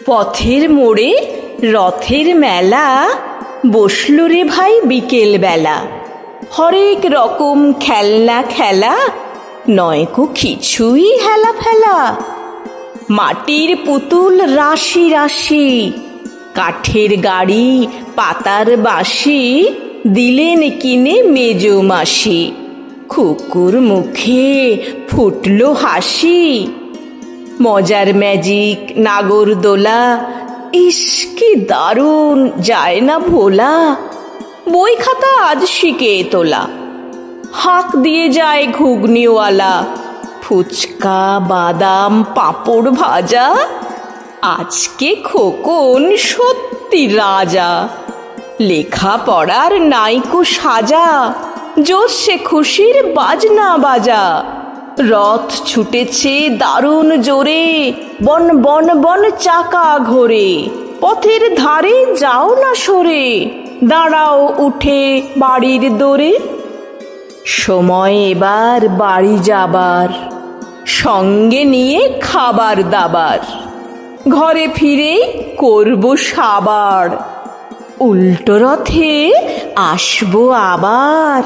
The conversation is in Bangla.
পথের মোড়ে রথের মেলা, বসলো রে ভাই বিকেল বেলা। হরেক রকম খেলনা খেলা, নয়কো কিছুই হেলা ফেলা। মাটির পুতুল রাশি রাশি, কাঠের গাড়ি পাতার বাঁশি, দিলেন কিনে মেজো মাসি। খুকুর মুখে ফুটলো হাসি। মজার ম্যাজিক নাগরদোলা, ইস কি দারুণ যায় না ভোলা। বই খাতা আজ শিখে তোলা, হাঁক দিয়ে যায় ঘুগনিওয়ালা। ফুচকা বাদাম পাঁপড় ভাজা, আজকে খোকন সত্যি রাজা। লেখা পড়ার নাইকো সাজা, জোরসে খুশির বাজনা বাজা। রথ ছুটেছে দারুণ জোরে, বন বন বন চাকা ঘোরে। পথের ধারে যাও না সরে, দাঁড়াও উঠে বাড়ির দোরে। সময় এবার বাড়ি যাবার, সঙ্গে নিয়ে খাবার দাবার। ঘরে ফিরে করব সাবার, উল্টো রথে আসবো আবার।